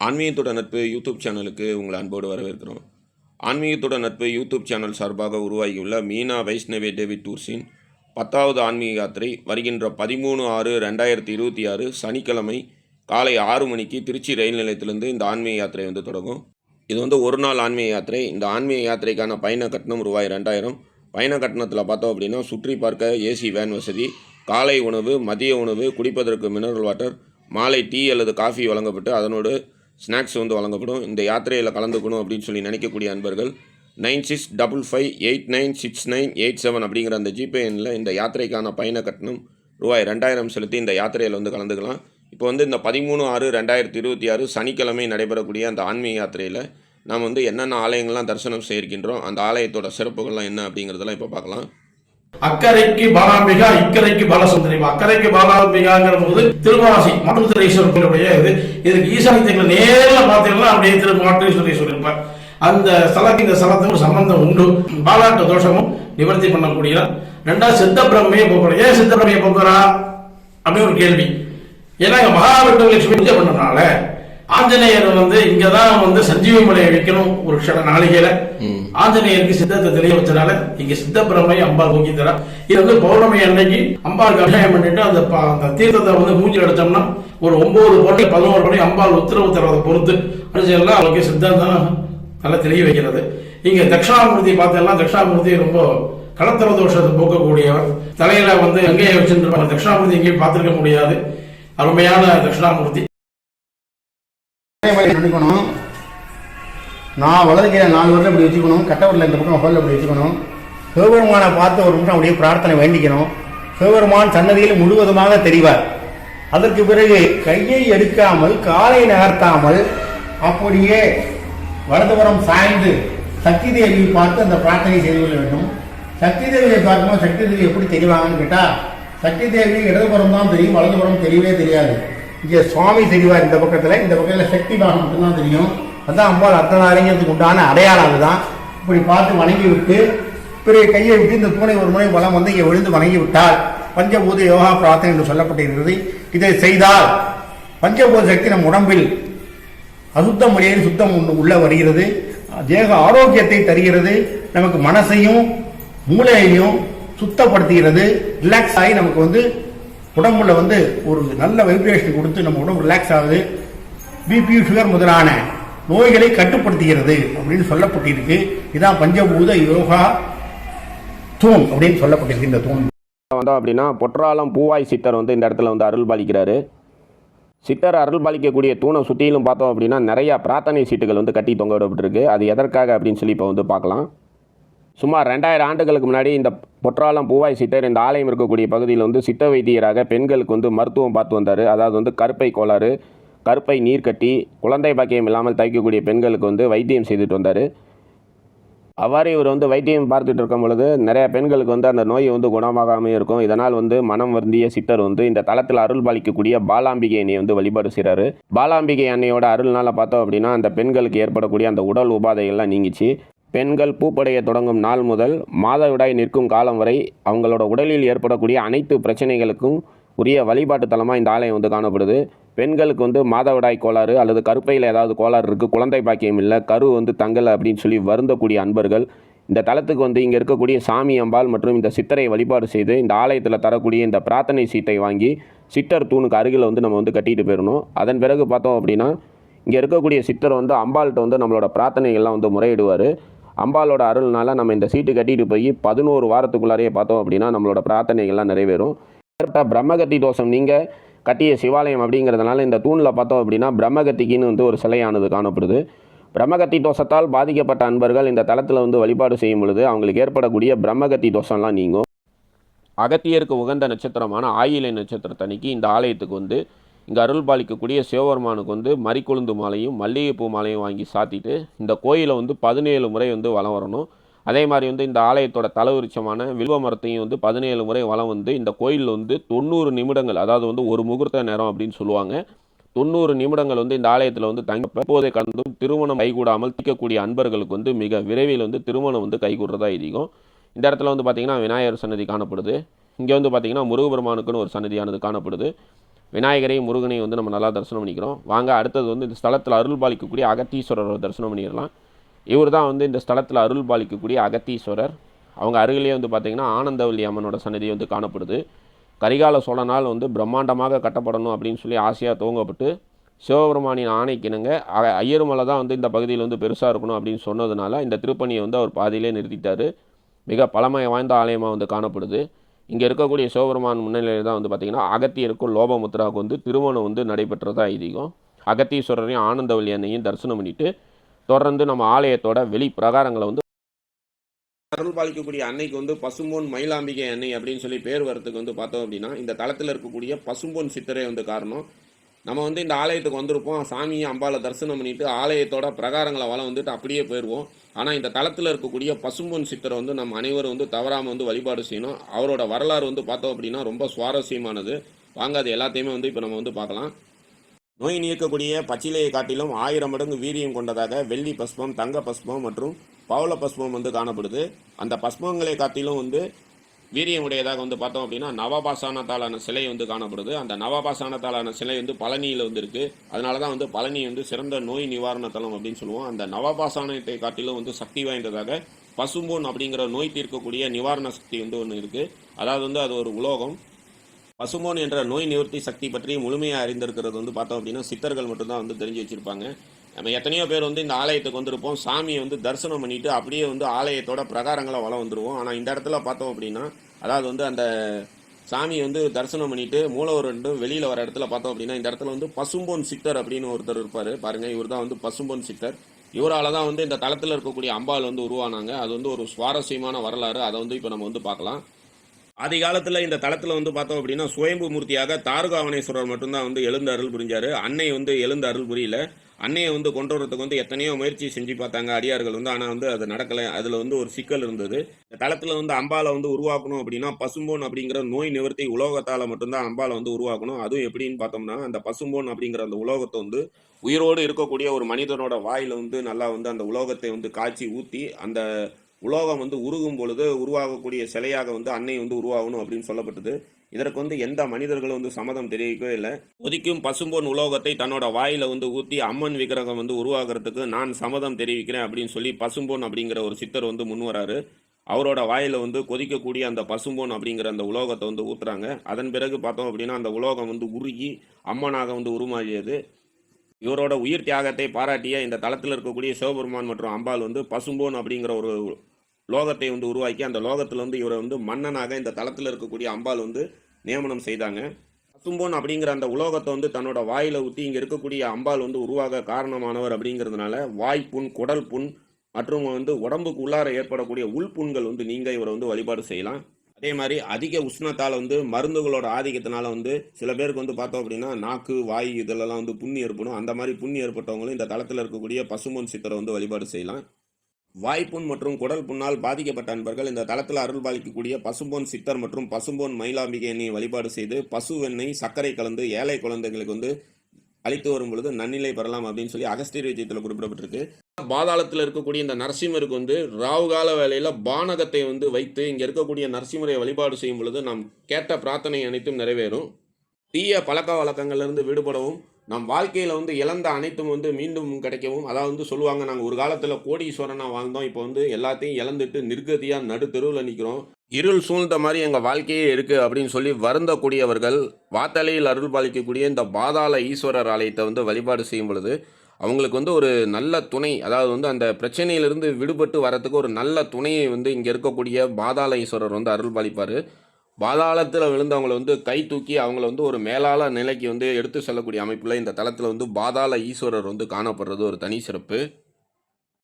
ஆன்மீகத்தோட நட்பு யூடியூப் சேனலுக்கு உங்களை அன்போடு வரவேற்கிறோம். ஆன்மீகத்தோட நட்பு யூடியூப் சேனல் சார்பாக உருவாகியுள்ள மீனா வைஷ்ணவி தேவி டூர்ஸின் 10வது ஆன்மீக யாத்திரை வருகின்ற 13/6/2026 சனிக்கிழமை காலை 6 மணிக்கு திருச்சி ரயில் நிலையத்திலிருந்து இந்த ஆன்மீக யாத்திரை தொடங்கும். இது ஒரு நாள் ஆன்மீக யாத்திரை. இந்த ஆன்மீக யாத்திரைக்கான பயண கட்டணம் ரூபாய் 2000. பயண கட்டணத்தில் பார்த்தோம் அப்படின்னா சுற்றி பார்க்க ஏசி வேன் வசதி, காலை உணவு, மதிய உணவு, குடிப்பதற்கு மினரல் வாட்டர், மாலை டீ அல்லது காஃபி வழங்கப்பட்டு அதனோடு ஸ்நாக்ஸ் வழங்கப்படும். இந்த யாத்திரையில் கலந்துக்கணும் அப்படின்னு சொல்லி நினைக்கக்கூடிய அன்பர்கள் 9655896987 அப்படிங்கிற அந்த ஜிபே எண்ணில் இந்த யாத்திரைக்கான பயண கட்டணம் ரூபாய் 2000 செலுத்தி இந்த யாத்திரையில் கலந்துக்கலாம். இப்போ இந்த 13/6/2026 சனிக்கிழமை நடைபெறக்கூடிய அந்த ஆன்மீக யாத்திரையில் நாம் என்னென்ன ஆலயங்கள்லாம் தரிசனம் செய்கின்றோம், அந்த ஆலயத்தோட சிறப்புகள்லாம் என்ன அப்படிங்கிறதெல்லாம் இப்போ பார்க்கலாம். அக்கறைக்கு பாலாம்பிகா, இக்கரைக்கு பாலசுந்தரி. அக்கறைக்கு பாலாம்பிகாங்கிற போது திருவாசி மாட்டுத்தீஸ்வரர் கோயிலுடைய இதுக்கு ஈசானியத்தை நேரில் பார்த்தீங்கன்னா அப்படியே மாட்டுத்தீஸ்வரர் இருப்பார். அந்த ஸ்தலத்துக்கு இந்த ஸ்தலத்துக்கு ஒரு சம்பந்தம் உண்டு. பாலாட்ட தோஷமும் நிவர்த்தி பண்ணக்கூடிய. ரெண்டாவது சித்த பிரம்மையை போக்குறோம். ஏன் சித்த பிரம்மையை போக்குறா அப்படின்னு ஒரு கேள்வி. ஏன்னா மகாவிஷ்ணு பூஜை பண்ணனால ஆஞ்சநேயர் இங்கதான் சஞ்சீவி மலையை வைக்கணும் ஒரு க்ஷண நாளிகையில. ஆஞ்சநேயருக்கு சித்தத்தை தெரிய வச்சனால இங்க சித்த பிரம்மை அம்பாள் தூக்கி தரா. இது பௌர்ணமி அன்னைக்கு அம்பாளுக்கு அபிஷேகம் பண்ணிட்டு அந்த தீர்த்தத்தை மூஞ்சி அடிச்சோம்னா ஒரு 9 படி 11 படி அம்பாள் உத்தரவு தரதை பொறுத்து அடிச்செல்லாம் அவளுக்கு சித்தம் தான் நல்லா தெரிய வைக்கிறது. இங்க தட்சிணாமூர்த்தி பார்த்தோம்னா தட்சிணாமூர்த்தி ரொம்ப கடத்தர தோஷத்தை போக்கக்கூடியவர். தலையில எங்கேயே வச்சுருப்பாங்க. தட்சிணாமூர்த்தி எங்கேயும் பார்த்திருக்க முடியாது. அருமையான தட்சிணாமூர்த்தி. நினைக்கணும், நான் வளர்க்கிற 4 வருடம் இப்படி வச்சுக்கணும், கட்டவரில் இந்த பக்கம் ஹோலில் இப்படி வச்சுக்கணும். சிவபெருமானை பார்த்து ஒரு நிமிஷம் அப்படியே பிரார்த்தனை வேண்டிக்கணும். சிவபெருமான் சன்னதியில் முழுவதுமாக தெரிவார். அதற்கு பிறகு கையை எடுக்காமல் காலை நகர்த்தாமல் அப்படியே வலதுபுறம் சாய்ந்து சக்தி தேவியை பார்த்து அந்த பிரார்த்தனை செய்து கொள்ள வேண்டும். சக்தி தேவியை பார்க்கும்போது சக்தி தேவி எப்படி தெரிவாங்கன்னு கேட்டால், சக்தி தேவி இடதுபுறம் தான் தெரியும், வலதுபுறம் தெரியவே தெரியாது. இங்கே சுவாமி தெரிவார் இந்த பக்கத்தில், இந்த பக்கத்தில் சக்தி பாகம் மட்டும்தான் தெரியும். அதுதான் அம்பாள் அர்த்தநாரிங்கிறதுக்கு உண்டான அடையாளம். அதுதான் இப்படி பார்த்து வணங்கி விட்டு பிறகு கையை விட்டு இந்த தூணை ஒரு முறை வளம் இங்கே விழுந்து வணங்கி விட்டால் பஞ்சபூத யோகா பிரார்த்தனை என்று சொல்லப்பட்டிருக்கிறது. இதை செய்தால் பஞ்சபூத சக்தி நம் உடம்பில் அசுத்த முறையில் சுத்தம் உள்ள வருகிறது. தேக ஆரோக்கியத்தை தருகிறது. நமக்கு மனசையும் மூளையையும் சுத்தப்படுத்துகிறது. ரிலாக்ஸ் ஆகி நமக்கு உடம்புல ஒரு நல்ல வைப்ரேஷன் கொடுத்து நம்ம உடம்பு ரிலாக்ஸ் ஆகுது. பிபி, சுகர் முதலான நோய்களை கட்டுப்படுத்துகிறது அப்படின்னு சொல்லப்பட்டிருக்கு. இதான் பஞ்சபூத யோகா தூண் அப்படின்னு சொல்லப்பட்டிருக்கு. இந்த தூண் அப்படின்னா பொற்றாலம் பூவாய் சித்தர் இந்த இடத்துல அருள் பாலிக்கிறாரு. சித்தர் அருள் பாலிக்கக்கூடிய தூணை சுற்றிலும் பார்த்தோம் அப்படின்னா நிறையா பிரார்த்தனை சீட்டுகள் கட்டி தொங்க விடப்பட்டிருக்கு. அது எதற்காக அப்படின்னு சொல்லி இப்போ பார்க்கலாம். சுமார் 2000 ஆண்டுகளுக்கு முன்னாடி இந்த பொற்றாலம் பூவாய் சித்தர் இந்த ஆலயம் இருக்கக்கூடிய பகுதியில் சித்த வைத்தியராக பெண்களுக்கு மருத்துவம் பார்த்து வந்தார். அதாவது கருப்பை கோளாறு, கருப்பை நீர்க்கட்டி, குழந்தை பாக்கியம் இல்லாமல் தவிக்கக்கூடிய பெண்களுக்கு வைத்தியம் செய்துட்டு வந்தார். அவ்வாறு இவர் வைத்தியம் பார்த்துட்டு இருக்கும் பொழுது நிறைய பெண்களுக்கு அந்த நோய் குணமாகாமல் இருக்கும். இதனால் மனம் வருந்திய சித்தர் இந்த தளத்தில் அருள் பாலிக்கக்கூடிய பாலாம்பிகை அன்னையை வழிபாடு செய்கிறாரு. பாலாம்பிகை அன்னையோட அருள்னால பார்த்தோம் அப்படின்னா அந்த பெண்களுக்கு ஏற்படக்கூடிய அந்த உடல் உபாதைகள்லாம் நீங்கிச்சு. பெண்கள் பூப்படைய தொடங்கும் நாள் முதல் மாதவிடாய் நிற்கும் காலம் வரை அவங்களோட உடலில் ஏற்படக்கூடிய அனைத்து பிரச்சனைகளுக்கும் உரிய வழிபாட்டு தலமாக இந்த ஆலயம் காணப்படுது. பெண்களுக்கு மாதவிடாய் கோளாறு அல்லது கருப்பையில் ஏதாவது கோளாறு இருக்குது, குழந்தை பாக்கியம் இல்லை, கரு தங்கலை அப்படின்னு சொல்லி வருந்தக்கூடிய அன்பர்கள் இந்த தலத்துக்கு இங்கே இருக்கக்கூடிய சாமி அம்பாள் மற்றும் இந்த சித்தரை வழிபாடு செய்து இந்த ஆலயத்தில் தரக்கூடிய இந்த பிரார்த்தனை சீட்டை வாங்கி சித்தர் தூணுக்கு அருகில் நம்ம கட்டிட்டு போயிடணும். அதன் பிறகு பார்த்தோம் அப்படின்னா இங்கே இருக்கக்கூடிய சித்தர் அம்பாள்கிட்ட நம்மளோட பிரார்த்தனைகள்லாம் முறையிடுவார். அம்பாலோட அருள்னால நம்ம இந்த சீட்டு கட்டிட்டு போய் 11 வாரத்துக்குள்ளாரையே பார்த்தோம் அப்படின்னா நம்மளோட பிரார்த்தனைகள்லாம் நிறைவேறும். பிரம்மகத்தி தோஷம் நீங்கள் கட்டிய சிவாலயம் அப்படிங்கிறதுனால இந்த தூணில் பார்த்தோம் அப்படின்னா பிரம்மகத்திக்குன்னு ஒரு சிலையானது காணப்படுது. பிரம்மகத்தி தோஷத்தால் பாதிக்கப்பட்ட அன்பர்கள் இந்த தளத்தில் வழிபாடு செய்யும் பொழுது அவங்களுக்கு ஏற்படக்கூடிய பிரம்மகத்தி தோஷம்லாம் நீங்கும். அகத்தியருக்கு உகந்த நட்சத்திரமான ஆயிலை நட்சத்திரத்தன்னைக்கு இந்த ஆலயத்துக்கு இங்கே அருள் பாலிக்கக்கூடிய சிவபெருமானுக்கு மறிக்கொழுந்து மாலையும் மல்லிகைப்பூ மாலையும் வாங்கி சாத்திட்டு இந்த கோயிலை 17 முறை வலம் வரணும். அதே மாதிரி இந்த ஆலயத்தோட தலவிருட்சமான வில்வ மரத்தையும் 17 முறை வலம் இந்த கோயிலில் 90 நிமிடங்கள், அதாவது ஒரு முகூர்த்த நேரம் அப்படின்னு சொல்லுவாங்க. 90 நிமிடங்கள் இந்த ஆலயத்தில் தங்கி இப்போதை கடந்தும் திருமணம் கைகூடாமல் திக்கக்கூடிய அன்பர்களுக்கு மிக விரைவில் திருமணம் கைகூடுறதா ஐதீகம். இந்த இடத்துல பார்த்திங்கன்னா விநாயகர் சன்னதி காணப்படுது. இங்கே பார்த்திங்கன்னா முருகபெருமானுக்குன்னு ஒரு சன்னதியானது காணப்படுது. விநாயகரையும் முருகனையும் வந்து நம்ம நல்லா தரிசனம் பண்ணிக்கிறோம். வாங்க அடுத்தது வந்து இந்த ஸ்தலத்தில் அருள் பாலிக்கக்கூடிய அகத்தீஸ்வரரை தரிசனம் பண்ணிடலாம். இவர் தான் வந்து இந்த ஸ்தலத்தில் அருள் பாலிக்கக்கூடிய அகத்தீஸ்வரர். அவங்க அருகிலே வந்து பார்த்திங்கன்னா ஆனந்தவல்லி அம்மனோட சன்னதி வந்து காணப்படுது. கரிகால சோழனால் வந்து பிரம்மாண்டமாக கட்டப்படணும் அப்படின்னு சொல்லி ஆசையாக துவங்கப்பட்டு சிவபெருமானின் ஆணைக்கிணங்க ஐயருமலை தான் வந்து இந்த பகுதியில் வந்து பெருசாக இருக்கணும் அப்படின்னு சொன்னதுனால இந்த திருப்பணியை வந்து அவர் பாதியிலே நிறுத்திட்டார். மிக பழமை வாய்ந்த ஆலயமாக வந்து காணப்படுது. இங்கே இருக்கக்கூடிய சிவபெருமான் முன்னிலையில் தான் வந்து பார்த்திங்கன்னா அகத்தியருக்கும் லோபமுத்ராவுக்கு வந்து திருமணம் வந்து நடைபெற்றதா ஐதீகம். அகத்தீஸ்வரரையும் ஆனந்தவல்லி அன்னையும் தரிசனம் பண்ணிவிட்டு தொடர்ந்து நம்ம ஆலயத்தோட வெளி பிரகாரங்களை வந்து அருள் பாலிக்கக்கூடிய அன்னைக்கு வந்து பசும்பொன் மயிலாம்பிகை அன்னை அப்படின்னு சொல்லி பேர் வரத்துக்கு வந்து பார்த்தோம் அப்படின்னா இந்த தளத்தில் இருக்கக்கூடிய பசும்பொன் சித்தரே வந்து காரணம். நம்ம வந்து இந்த ஆலயத்துக்கு வந்திருப்போம், சாமியை அம்பாவை தரிசனம் பண்ணிட்டு ஆலயத்தோட பிரகாரங்களை வளம் வந்துட்டு அப்படியே போயிடுவோம். ஆனால் இந்த தளத்தில் இருக்கக்கூடிய பசும்பொன் சித்தரை வந்து நம்ம அனைவரும் வந்து தவறாமல் வந்து வழிபாடு செய்யணும். அவரோட வரலாறு வந்து பார்த்தோம் அப்படின்னா ரொம்ப சுவாரஸ்யமானது. வாங்க அது எல்லாத்தையுமே வந்து இப்போ நம்ம வந்து பார்க்கலாம். நோய் நீக்கக்கூடிய பச்சிலையை காட்டிலும் 1000 மடங்கு வீரியம் கொண்டதாக வெள்ளி பஸ்பம், தங்க பஸ்பம் மற்றும் பவள பஸ்பம் வந்து காணப்படுது. அந்த பஸ்பங்களை காட்டிலும் வந்து வீரியம் உடையதாக வந்து பார்த்தோம் அப்படின்னா நவபாசானத்தாலான சிலை வந்து காணப்படுது. அந்த நவபாசானத்தாலான சிலை வந்து பழனியில் வந்து இருக்குது. அதனால தான் வந்து பழனி வந்து சிறந்த நோய் நிவாரண தலம் அப்படின்னு சொல்லுவோம். அந்த நவபாசானத்தை காட்டிலும் வந்து சக்தி வாய்ந்ததாக பசும்பொன் அப்படிங்கிற நோய் தீர்க்கக்கூடிய நிவாரண சக்தி வந்து ஒன்று இருக்குது. அதாவது வந்து அது ஒரு உலோகம். பசும்பொன் என்ற நோய் நிவர்த்தி சக்தி பற்றி முழுமையாக அறிந்திருக்கிறது வந்து பார்த்தோம் அப்படின்னா சித்தர்கள் மட்டும்தான் வந்து தெரிஞ்சு வச்சுருப்பாங்க. நம்ம எத்தனையோ பேர் வந்து இந்த ஆலயத்துக்கு வந்திருப்போம், சாமியை வந்து தரிசனம் பண்ணிவிட்டு அப்படியே வந்து ஆலயத்தோட பிரகாரங்களை வளம் வந்துடுவோம். ஆனால் இந்த இடத்துல பார்த்தோம் அப்படின்னா அதாவது வந்து அந்த சாமியை வந்து தரிசனம் பண்ணிவிட்டு மூலவர் ரெண்டும் வெளியில் வர இடத்துல பார்த்தோம் அப்படின்னா இந்த இடத்துல வந்து பசும்பொன் சித்தர் அப்படின்னு ஒருத்தர் இருப்பார் பாருங்கள். இவர் தான் வந்து பசும்பொன் சித்தர். இவரால் தான் வந்து இந்த தளத்தில் இருக்கக்கூடிய அம்பாள் வந்து உருவானாங்க. அது வந்து ஒரு சுவாரஸ்யமான வரலாறு. அதை வந்து இப்போ நம்ம வந்து பார்க்கலாம். ஆதி காலத்தில் இந்த தளத்தில் வந்து பார்த்தோம் அப்படின்னா சுயம்பு மூர்த்தியாக தாருகாவனேஸ்வரர் மட்டும்தான் வந்து எழுந்து அருள் புரிஞ்சார். அன்னை வந்து எழுந்து அருள் புரியல. அன்னையை வந்து கொண்டு வரதுக்கு வந்து எத்தனையோ முயற்சி செஞ்சு பார்த்தாங்க அடியார்கள் வந்து. ஆனால் வந்து அது நடக்கலை. அதில் வந்து ஒரு சிக்கல் இருந்தது. இந்த தளத்தில் வந்து அம்பாலை வந்து உருவாக்கணும் அப்படின்னா பசும்பொன் அப்படிங்கிற நோய் நிவர்த்தி உலோகத்தால் மட்டும்தான் அம்பாலை வந்து உருவாக்கணும். அதுவும் எப்படின்னு பார்த்தோம்னா அந்த பசும்பொன் அப்படிங்கிற அந்த உலோகத்தை வந்து உயிரோடு இருக்கக்கூடிய ஒரு மனிதனோட வாயில் வந்து நல்லா வந்து அந்த உலோகத்தை வந்து காய்ச்சி ஊற்றி அந்த உலோகம் வந்து உருகும் பொழுது உருவாகக்கூடிய சிலையாக வந்து அன்னை வந்து உருவாகணும் அப்படின்னு சொல்லப்பட்டது. இதற்கு வந்து எந்த மனிதர்களும் வந்து சம்மதம் தெரிவிக்கவே இல்லை. கொதிக்கும் பசும்பொன் உலோகத்தை தன்னோட வாயில வந்து ஊற்றி அம்மன் விக்கிரகம் வந்து உருவாகிறதுக்கு நான் சம்மதம் தெரிவிக்கிறேன் அப்படின்னு சொல்லி பசும்பொன் அப்படிங்கிற ஒரு சித்தர் வந்து முன்வராரு. அவரோட வாயில வந்து கொதிக்கக்கூடிய அந்த பசும்பொன் அப்படிங்கிற அந்த உலோகத்தை வந்து ஊத்துறாங்க. அதன் பிறகு பார்த்தோம் அப்படின்னா அந்த உலோகம் வந்து உருகி அம்மனாக வந்து உருமாறியது. இவரோட உயிர் தியாகத்தை பாராட்டிய இந்த தளத்தில் இருக்கக்கூடிய சிவபெருமான் மற்றும் அம்பாள் வந்து பசும்பொன் அப்படிங்கிற ஒரு லோகத்தை வந்து உருவாக்கி அந்த லோகத்தில் வந்து இவரை வந்து மன்னனாக இந்த தளத்தில் இருக்கக்கூடிய அம்பாள் வந்து நியமனம் செய்தாங்க. பசும்பொன் அப்படிங்கிற அந்த உலோகத்தை வந்து தன்னோட வாயில ஊற்றி இங்கே இருக்கக்கூடிய அம்பாள் வந்து உருவாக காரணமானவர் அப்படிங்கிறதுனால வாய்ப்புண், குடல் புண் மற்றும் வந்து உடம்புக்கு உள்ளார ஏற்படக்கூடிய உள்புண்கள் வந்து நீங்க இவரை வந்து வழிபாடு செய்யலாம். அதே மாதிரி அதிக உஷ்ணத்தால் வந்து மருந்துகளோட ஆதிக்கத்தினால வந்து சில பேருக்கு வந்து பார்த்தோம் அப்படின்னா நாக்கு, வாய் இதெல்லாம் வந்து புண்ணி ஏற்படும். அந்த மாதிரி புண்ணி ஏற்பட்டவங்களும் இந்த தளத்தில் இருக்கக்கூடிய பசும்பொன் சித்தரை வந்து வழிபாடு செய்யலாம். வாய்ப்புண் மற்றும் குடல் புண்ணால் பாதிக்கப்பட்ட அன்பர்கள் இந்த தளத்தில் அருள் பாலிக்கக்கூடிய பசும்பொன் சித்தர் மற்றும் பசும்பொன் மயிலாம்பிகை எண்ணெயை வழிபாடு செய்து பசு வெண்ணெய், சர்க்கரை கலந்து ஏழை குழந்தைகளுக்கு வந்து அளித்து வரும் பொழுது நன்னிலை பெறலாம் அப்படின்னு சொல்லி அகஸ்தியர் விஜயத்தில் குறிப்பிடப்பட்டிருக்கு. பாதாளத்தில் இருக்கக்கூடிய இந்த நரசிம்மருக்கு வந்து ராவுகால வேளையில் பானகத்தை வந்து வைத்து இங்கே இருக்கக்கூடிய நரசிம்மரை வழிபாடு செய்யும் பொழுது நாம் கேட்ட பிரார்த்தனை அனைத்தும் நிறைவேறும். தீய பழக்க வழக்கங்கள்லேருந்து விடுபடவும் நம் வாழ்க்கையில் வந்து இழந்த அனைத்தும் வந்து மீண்டும் கிடைக்கவும். அதாவது வந்து சொல்லுவாங்க, நாங்கள் ஒரு காலத்தில் கோடீஸ்வரனாக வாழ்ந்தோம், இப்போ வந்து எல்லாத்தையும் இழந்துட்டு நிர்கதியாக நடு தெருவில் நிற்கிறோம், இருள் சூழ்ந்த மாதிரி எங்கள் வாழ்க்கையே இருக்குது அப்படின்னு சொல்லி வருந்தக்கூடியவர்கள் வாத்தலையில் அருள் பாலிக்கக்கூடிய இந்த பாதாள ஈஸ்வரர் ஆலயத்தை வந்து வழிபாடு செய்யும் பொழுது அவங்களுக்கு வந்து ஒரு நல்ல துணை, அதாவது வந்து அந்த பிரச்சனையிலிருந்து விடுபட்டு வரத்துக்கு ஒரு நல்ல துணையை வந்து இங்கே இருக்கக்கூடிய பாதாள ஈஸ்வரர் வந்து அருள் பாலிப்பார். பாதாளத்தில் விழுந்தவங்களை வந்து கை தூக்கி அவங்கள வந்து ஒரு மேலாள நிலைக்கு வந்து எடுத்து செல்லக்கூடிய அமைப்பில் இந்த தளத்தில் வந்து பாதாள ஈஸ்வரர் வந்து காணப்படுறது ஒரு தனி சிறப்பு.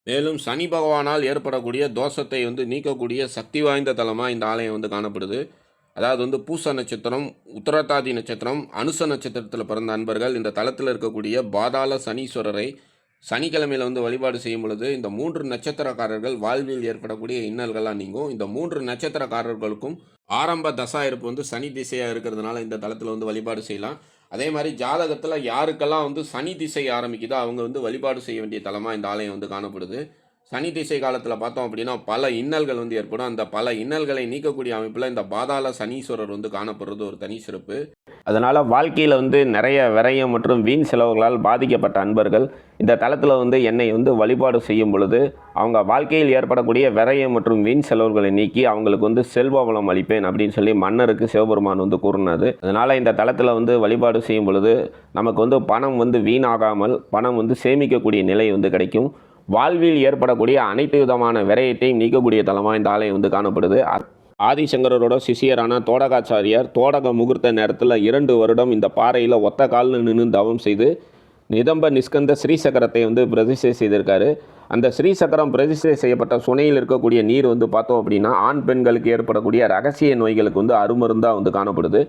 மேலும் சனி பகவானால் ஏற்படக்கூடிய தோஷத்தை வந்து நீக்கக்கூடிய சக்தி வாய்ந்த தலமாக இந்த ஆலயம் வந்து காணப்படுது. அதாவது வந்து பூச நட்சத்திரம், உத்தரட்டாதி நட்சத்திரம், அனுச நட்சத்திரத்தில் பிறந்த அன்பர்கள் இந்த தளத்தில் இருக்கக்கூடிய பாதாள சனீஸ்வரரை சனிக்கிழமையில் வந்து வழிபாடு செய்யும் பொழுது இந்த 3 நட்சத்திரக்காரர்கள் வாழ்வில் ஏற்படக்கூடிய இன்னல்கள்லாம் நீங்கும். இந்த 3 நட்சத்திரக்காரர்களுக்கும் ஆரம்ப தசா இருப்பு வந்து சனி திசையாக இருக்கிறதுனால இந்த தளத்தில் வந்து வழிபாடு செய்யலாம். அதே மாதிரி ஜாதகத்தில் யாருக்கெல்லாம் வந்து சனி திசை ஆரம்பிக்குதோ அவங்க வந்து வழிபாடு செய்ய வேண்டிய தலமாக இந்த ஆலயம் வந்து காணப்படுது. சனி திசை காலத்தில் பார்த்தோம் அப்படின்னா பல இன்னல்கள் வந்து ஏற்படும். அந்த பல இன்னல்களை நீக்கக்கூடிய அமைப்பில் இந்த பாதாள சனீஸ்வரர் வந்து காணப்படுறது ஒரு தனி சிறப்பு. அதனால் வாழ்க்கையில் வந்து நிறைய விரயம் மற்றும் வீண் செலவுகளால் பாதிக்கப்பட்ட அன்பர்கள் இந்த தலத்தில் வந்து என்னை வந்து வழிபாடு செய்யும் பொழுது அவங்க வாழ்க்கையில் ஏற்படக்கூடிய விரயம் மற்றும் வீண் செலவுகளை நீக்கி அவங்களுக்கு வந்து செல்வ வளம் அளிப்பேன் அப்படின்னு சொல்லி மன்னருக்கு சிவபெருமான் வந்து கூறினது. அதனால் இந்த தலத்தில் வந்து வழிபாடு செய்யும் பொழுது நமக்கு வந்து பணம் வந்து வீணாகாமல் பணம் வந்து சேமிக்கக்கூடிய நிலை வந்து கிடைக்கும். வாழ்வில் ஏற்படக்கூடிய அனைத்து விதமான விரயத்தையும் நீக்கக்கூடிய தலமாக இந்த ஆலயம் வந்து காணப்படுது. ஆதிசங்கரோட சிஷியரான தோடகாச்சாரியார் தோடக முகூர்த்த நேரத்தில் 2 வருடம் இந்த பாறையில் ஒத்த காலில் நின்று தவம் செய்து நிதம்ப நிஸ்கந்த ஸ்ரீசக்கரத்தை வந்து பிரதிஷ்டை செய்திருக்காரு. அந்த ஸ்ரீசக்கரம் பிரதிஷ்டை செய்யப்பட்ட சுனையில் இருக்கக்கூடிய நீர் வந்து பார்த்தோம் அப்படின்னா ஆண் பெண்களுக்கு ஏற்படக்கூடிய ரகசிய நோய்களுக்கு வந்து அருமருந்தாக வந்து காணப்படுது.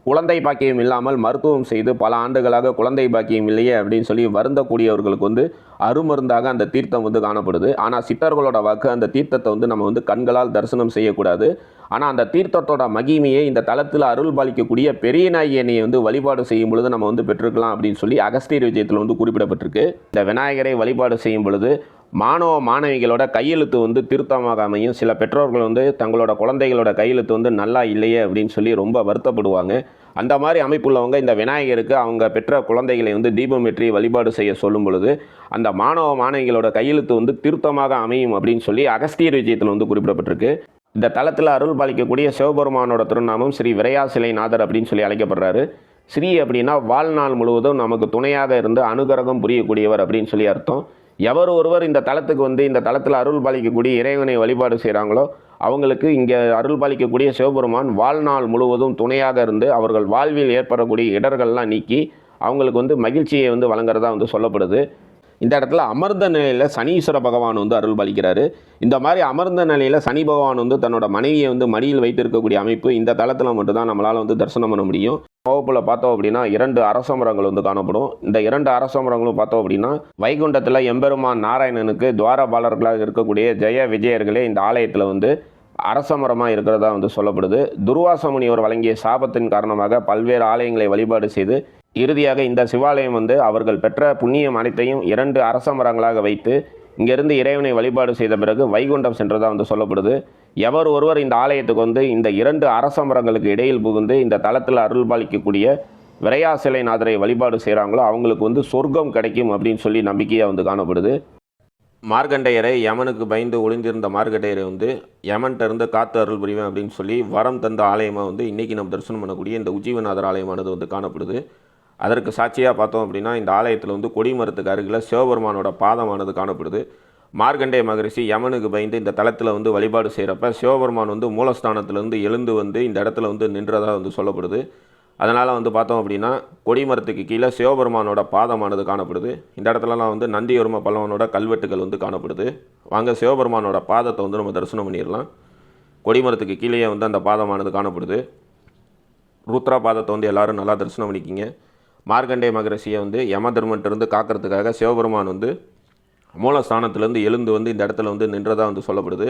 குழந்தை பாக்கியம் இல்லாமல் மருத்துவம் செய்து பல ஆண்டுகளாக குழந்தை பாக்கியம் இல்லையே அப்படின்னு சொல்லி வருந்தக்கூடியவர்களுக்கு வந்து அருமருந்தாக அந்த தீர்த்தம் வந்து காணப்படுது. ஆனால் சித்தர்களோட வாக்கு அந்த தீர்த்தத்தை வந்து நம்ம வந்து கண்களால் தரிசனம் செய்யக்கூடாது. ஆனால் அந்த தீர்த்தத்தோட மகிமையை இந்த தலத்தில் அருள் பாலிக்கக்கூடிய பெரிய நாயகியை வந்து வழிபாடு செய்யும் பொழுது நம்ம வந்து பெற்றுக்கலாம் அப்படின்னு சொல்லி அகஸ்தியர் விஜயத்தில் வந்து குறிப்பிடப்பட்டிருக்கு. இந்த விநாயகரை வழிபாடு செய்யும் பொழுது மாணவ மாணவிகளோட கையெழுத்து வந்து திருத்தமாக அமையும். சில பெற்றோர்கள் வந்து தங்களோட குழந்தைகளோட கையெழுத்து வந்து நல்லா இல்லையே அப்படின்னு சொல்லி ரொம்ப வருத்தப்படுவாங்க. அந்த மாதிரி அமைப்புள்ளவங்க இந்த விநாயகருக்கு அவங்க பெற்ற குழந்தைகளை வந்து தீபம் ஏற்றி வழிபாடு செய்ய சொல்லும் பொழுது அந்த மாணவ மாணவிகளோட கையெழுத்து வந்து திருத்தமாக அமையும் அப்படின்னு சொல்லி அகஸ்தியர் விஜயத்தில் வந்து குறிப்பிடப்பட்டிருக்கு. இந்த தலத்தில் அருள் பாலிக்கக்கூடிய சிவபெருமானோட திருநாமம் ஸ்ரீ விரையாசிலைநாதர் அப்படின்னு சொல்லி அழைக்கப்படுறாரு. ஸ்ரீ அப்படின்னா வாழ்நாள் முழுவதும் நமக்கு துணையாக இருந்து அனுகிரகம் புரியக்கூடியவர் அப்படின்னு சொல்லி அர்த்தம். எவர் ஒருவர் இந்த தலத்துக்கு வந்து இந்த தலத்தில் அருள் பாலிக்கக்கூடிய இறைவனை வழிபாடு செய்கிறாங்களோ அவங்களுக்கு இங்கே அருள் பாலிக்கக்கூடிய சிவபெருமான் வாழ்நாள் முழுவதும் துணையாக இருந்து அவர்கள் வாழ்வில் ஏற்படக்கூடிய இடர்கள்லாம் நீக்கி அவங்களுக்கு வந்து மகிழ்ச்சியை வந்து வழங்குறதா வந்து சொல்லப்படுது. இந்த இடத்துல அமர்ந்த நிலையில் சனீஸ்வர பகவான் வந்து அருள் பாலிக்கிறாரு. இந்த மாதிரி அமர்ந்த நிலையில் சனி பகவான் வந்து தன்னோட மனைவியை வந்து மடியில் வைத்திருக்கக்கூடிய அமைப்பு இந்த தலத்தில் மட்டும்தான் நம்மளால் வந்து தரிசனம் பண்ண முடியும். வகுப்பில் பார்த்தோம் அப்படின்னா 2 அரச மரங்கள் வந்து காணப்படும். இந்த 2 அரச மரங்களும் பார்த்தோம் அப்படின்னா வைகுண்டத்தில் எம்பெருமான் நாராயணனுக்கு துவாரபாலர்களாக இருக்கக்கூடிய ஜெய விஜயர்களே இந்த ஆலயத்தில் வந்து அரச மரமாக இருக்கிறதா வந்து சொல்லப்படுது. துர்வாச முனிவர் வழங்கிய சாபத்தின் காரணமாக பல்வேறு ஆலயங்களை வழிபாடு செய்து இறுதியாக இந்த சிவாலயம் வந்து அவர்கள் பெற்ற புண்ணியம் அனைத்தையும் 2 அரச மரங்களாக வைத்து இங்கிருந்து இறைவனை வழிபாடு செய்த பிறகு வைகுண்டம் சென்றதாக வந்து சொல்லப்படுது. எவர் ஒருவர் இந்த ஆலயத்துக்கு வந்து இந்த 2 அரச மரங்களுக்கு இடையில் புகுந்து இந்த தலத்தில் அருள் பாலிக்கக்கூடிய விரையாசிலைநாதரை வழிபாடு செய்கிறாங்களோ அவங்களுக்கு வந்து சொர்க்கம் கிடைக்கும் அப்படின்னு சொல்லி நம்பிக்கையாக வந்து காணப்படுது. மார்கண்டேயரை யமனுக்கு பயந்து ஒளிந்திருந்த மார்கண்டேயரை வந்து யமன்கிட்ட இருந்து காத்து அருள் புரிவேன் அப்படின்னு சொல்லி வரம் தந்த ஆலயமாக வந்து இன்றைக்கி நம்ம தரிசனம் பண்ணக்கூடிய இந்த உஜ்ஜீவநாதர் ஆலயமானது வந்து காணப்படுது. அதற்கு சாட்சியாக பார்த்தோம் அப்படின்னா இந்த ஆலயத்தில் வந்து கொடிமரத்துக்கு அருகில் சிவபெருமானோட பாதமானது காணப்படுது. மார்கண்டேய மகரிஷி யமனுக்கு பயந்து இந்த தலத்தில் வந்து வழிபாடு செய்கிறப்ப சிவபெருமான் வந்து மூலஸ்தானத்திலேருந்து எழுந்து வந்து இந்த இடத்துல வந்து நின்றதாக வந்து சொல்லப்படுது. அதனால் வந்து பார்த்தோம் அப்படின்னா கொடிமரத்துக்கு கீழே சிவபெருமானோட பாதமானது காணப்படுது. இந்த இடத்துலலாம் வந்து நந்தியொரும பல்லவனோட கல்வெட்டுகள் வந்து காணப்படுது. வாங்க சிவபெருமானோட பாதத்தை வந்து நம்ம தரிசனம் பண்ணிடலாம். கொடிமரத்துக்கு கீழே வந்து அந்த பாதமானது காணப்படுது. ருத்ரா பாதத்தை வந்து எல்லோரும் நல்லா தரிசனம் பண்ணிக்கிங்க. மார்கண்டேய மகரிஷியை வந்து யம தர்மன்ட்டிருந்து காக்கிறதுக்காக சிவபெருமான் வந்து மூலஸ்தானத்திலேருந்து எழுந்து வந்து இந்த இடத்துல வந்து நின்றதாக வந்து சொல்லப்படுது.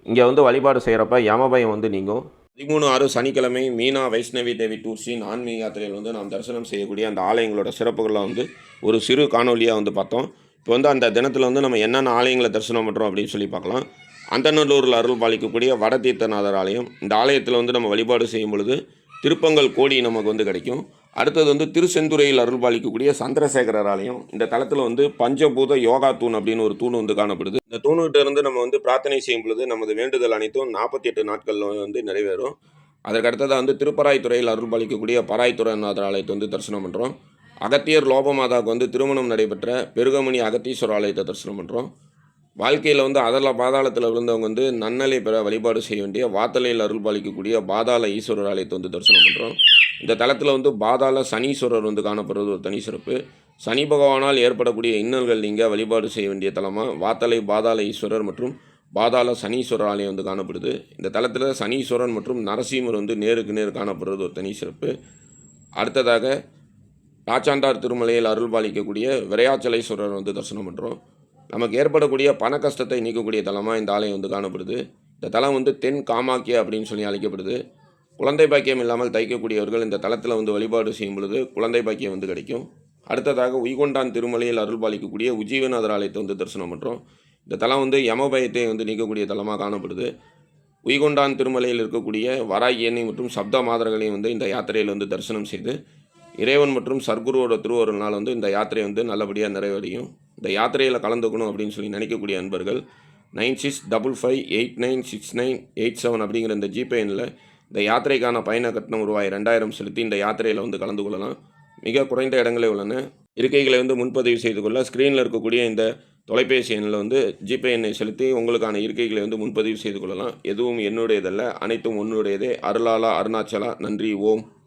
இங்கே வந்து வழிபாடு செய்கிறப்ப யமபயம் வந்து நீங்கும். 13/6 சனிக்கிழமை மீனா வைஷ்ணவி தேவி டூர்ஸின் ஆன்மீக யாத்திரையில் வந்து நாம் தரிசனம் செய்யக்கூடிய அந்த ஆலயங்களோட சிறப்புகளை வந்து ஒரு சிறு காணொலியாக வந்து பார்த்தோம். இப்போ வந்து அந்த தினத்தில் வந்து நம்ம என்னென்ன ஆலயங்களை தரிசனம் பண்ணுறோம் அப்படின்னு சொல்லி பார்க்கலாம். அந்தநல்லூரில் அருள் பாலிக்கக்கூடிய வடதீர்த்தநாதர் ஆலயம். இந்த ஆலயத்தில் வந்து நம்ம வழிபாடு செய்யும் பொழுது திருப்பங்கள் கோடி நமக்கு வந்து கிடைக்கும். அடுத்தது வந்து திருச்செந்துறையில் அருள் பாலிக்கக்கூடிய சந்திரசேகரர் ஆலயம். இந்த தலத்தில் வந்து பஞ்சபூத யோகா தூண் அப்படின்னு ஒரு தூண் வந்து காணப்படுது. இந்த தூணுகிட்ட இருந்து நம்ம வந்து பிரார்த்தனை செய்யும் பொழுது நமது வேண்டுதல் அனைத்தும் 48 நாட்களில் வந்து நிறைவேறும். அதற்கு அடுத்ததாக வந்து திருப்பராய்த்துறையில் அருள் பாலிக்கக்கூடிய பராய்த்துறைநாதர் ஆலயத்தை வந்து தரிசனம் பண்ணுறோம். அகத்தியர் லோபமாதாவுக்கு வந்து திருமணம் நடைபெற்ற பெருகமணி அகத்தீஸ்வரர் ஆலயத்தை தரிசனம் பண்ணுறோம். வாழ்க்கையில் வந்து பாதாளத்தில் விழுந்தவங்க வந்து நன்னலை பெற வழிபாடு செய்ய வேண்டிய வாத்தலையில் அருள் பாலிக்கக்கூடிய பாதாள ஈஸ்வரர் ஆலயத்தை வந்து தரிசனம் பண்ணுறோம். இந்த தலத்தில் வந்து பாதாள சனீஸ்வரர் வந்து காணப்படுறது ஒரு தனி சிறப்பு. சனி பகவானால் ஏற்படக்கூடிய இன்னல்கள் நீங்க வழிபாடு செய்ய வேண்டிய தலமாக வாத்தலை பாதாள ஈஸ்வரர் மற்றும் பாதாள சனீஸ்வரர் ஆலயம் வந்து காணப்படுது. இந்த தலத்தில் சனீஸ்வரன் மற்றும் நரசிம்மர் வந்து நேருக்கு நேர் காணப்படுறது ஒரு தனி சிறப்பு. அடுத்ததாக ராச்சாண்டார் திருமலையில் அருள் பாலிக்கக்கூடிய விரையாச்சலேஸ்வரர் வந்து தரிசனம் பண்ணுறோம். நமக்கு ஏற்படக்கூடிய பண கஷ்டத்தை நீக்கக்கூடிய தலமாக இந்த ஆலயம் வந்து காணப்படுது. இந்த தலம் வந்து தென் காமாக்கியா அப்படின்னு சொல்லி அழைக்கப்படுது. குழந்தை பாக்கியம் இல்லாமல் தைக்கக்கூடியவர்கள் இந்த தலத்தில் வந்து வழிபாடு செய்யும் பொழுது குழந்தை பாக்கியம் வந்து கிடைக்கும். அடுத்ததாக உய்கொண்டான் திருமலையில் அருள் பாலிக்கக்கூடிய உஜ்ஜீவநாதர் ஆலயத்தை வந்து தரிசனம் பண்ணுறோம். இந்த தலம் வந்து யமபயத்தை வந்து நீக்கக்கூடிய தலமாக காணப்படுது. உய்கொண்டான் திருமலையில் இருக்கக்கூடிய வராகியனை மற்றும் சப்த மாதர்களையும் வந்து இந்த யாத்திரையில் வந்து தரிசனம் செய்து இறைவன் மற்றும் சர்க்குருவோட திருவருள்னால் வந்து இந்த யாத்திரை வந்து நல்லபடியாக நிறைவடையும். இந்த யாத்திரையில் கலந்துக்கணும் அப்படின்னு சொல்லி நினைக்கக்கூடிய அன்பர்கள் 9655896987 அப்படிங்கிற இந்த ஜிபே எண்ணில் இந்த யாத்திரைக்கான பயண கட்டணம் ரூபாய் 2000 செலுத்தி இந்த யாத்திரையில் வந்து கலந்து கொள்ளலாம். மிக குறைந்த இடங்களே உள்ளன. இருக்கைகளை வந்து முன்பதிவு செய்து கொள்ள ஸ்க்ரீனில் இருக்கக்கூடிய இந்த தொலைபேசி எண்ணில் வந்து ஜிபே எண்ணை செலுத்தி உங்களுக்கான இருக்கைகளை வந்து முன்பதிவு செய்து கொள்ளலாம். எதுவும் என்னுடையதல்ல, அனைத்தும் உன்னுடையதே. அருளாளா அருணாச்சலா. நன்றி. ஓம்.